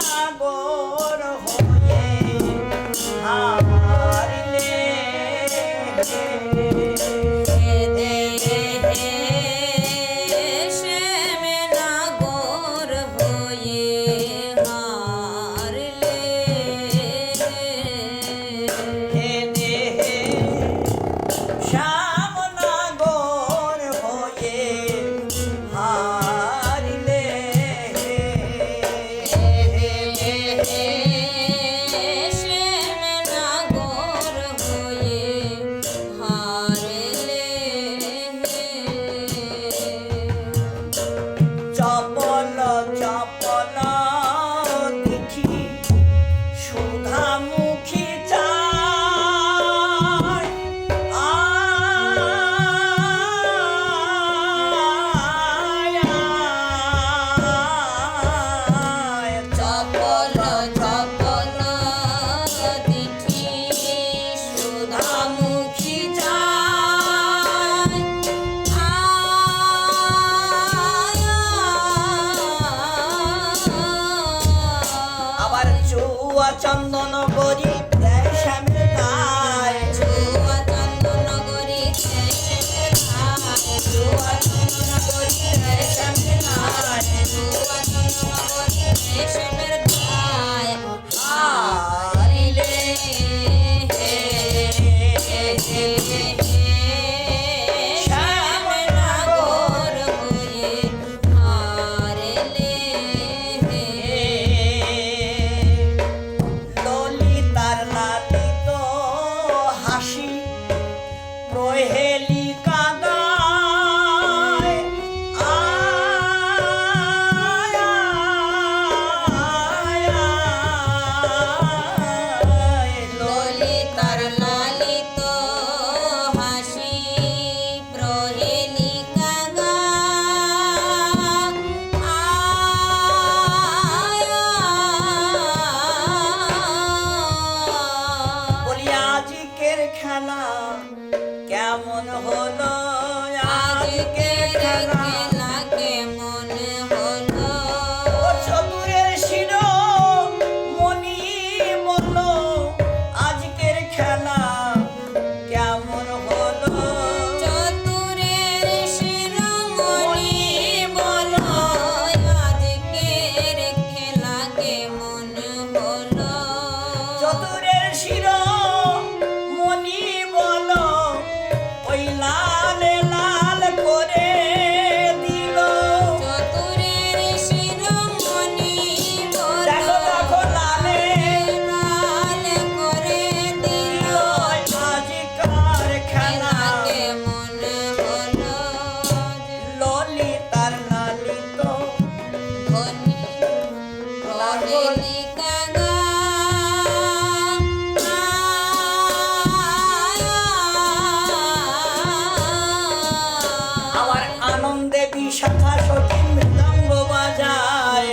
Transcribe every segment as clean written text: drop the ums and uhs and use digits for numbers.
নাগর হয়ে হারিলে চন্দন করি শ্যামের গায় চন্দন করি শ্যামের গায় হারিলে খেলা কেমন হলো আজকের খেলা কেমন হলো চতুরের শিরোমণি বলো আজকের খেলা কেমন হলো চতুরের শিরোমণি বলো আজকের খেলা কেমন হলো চতুরের শিরোমণি লাল লাল করে দিল চতুরের শিরোমণি দেখো দেখো লালে লাল করে দিল আজকার খেলা কেমন হলো ললিতার লালিত ধনী প্রহেলিকা শাখা সখী মৃদঙ্গ বাজায়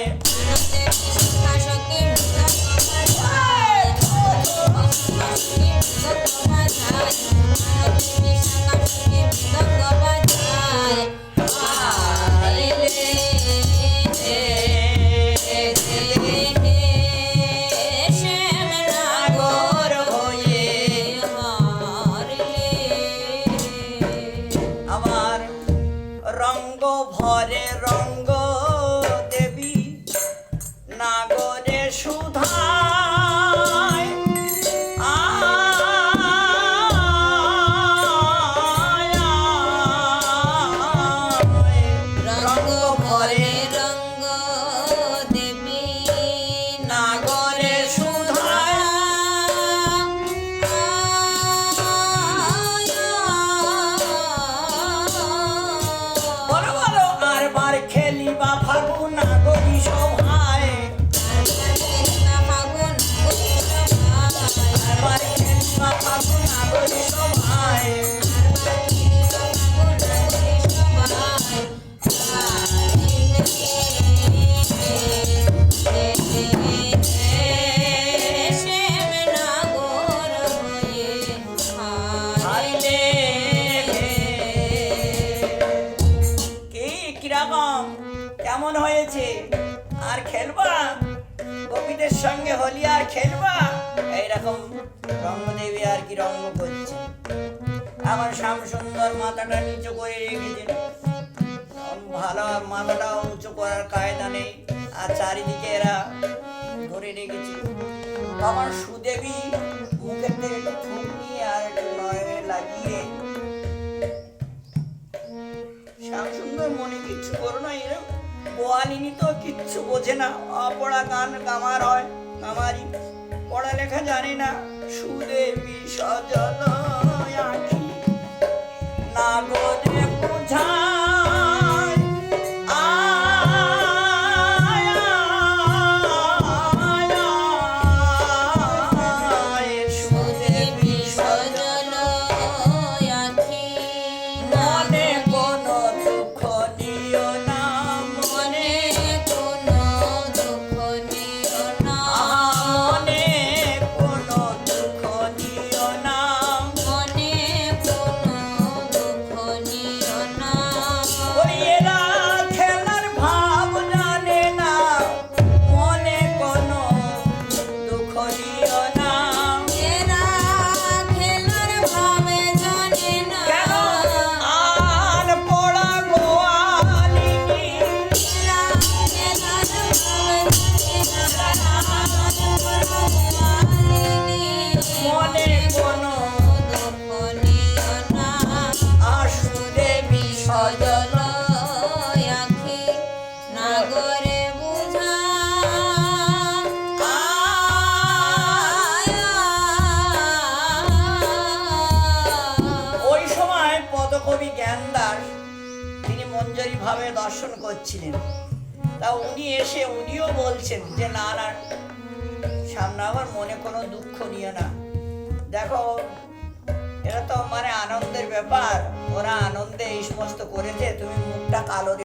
আমার রঙ্গ ভরে রঙ্গ দেবী নাগরে সুধায় রঙ্গ ভরে রঙ্গ দেবী নাগরে সুধায় খেলিবা ফাগুন নাগরী সভায় গোপীদের সঙ্গে হোলি আর খেলবা, এইরকম রঙ্গদেবী আর কি রঙ্গ করছে। আমার শ্যাম সুন্দর মাথাটা নিচু করে রেখেছেন, ভালো মাথাটা উঁচু করার কায়দা নেই, আর চারিদিকে এরা ধরে রেখেছে। আমার সুদেবী মুখের থেকে একটু ফুক নিয়ে আর একটু নয়নে লাগিয়ে, শ্যাম সুন্দর মনে কিচ্ছু করো না, এরকম গোয়ালিনী তো কিচ্ছু বোঝে না, অপড়া গান গামার হয়, গামারি পড়ালেখা জানে না। সুদেবী সজল আঁখি নাগরে বুঝায়, আয় আয় আয় সুদেবী সজল আখি মনে কোনো দুঃখ দিও না, মনে কোনো দুঃখ দিও না, মনে কোনো দুঃখ দিও না। মনে কোনো দুঃখ দিও না। ওই এরা খেলার ভাব জানে না, মনে কোনো দুঃখ দিও না। এরা খেলার ভাবে জানে না, কেন আর পড়া গোয়ালিনী, এরা খেলার ভাবে জানে না, মনে কোনো দুঃখ দিও না। সুদেবী সজল আখি নাগরে বুঝা, ওই সময় পদকবি জ্ঞানদাস তিনি মঞ্জরি ভাবে দর্শন করছিলেন। তা উনি এসে উনিও বলছেন যে না না সামনে আমার মনে কোনো দুঃখ নিও না, দেখো এটা তো মানে আনন্দের ব্যাপার, ওরা আনন্দে এই সমস্ত করেছে, তুমি মুখটা কালো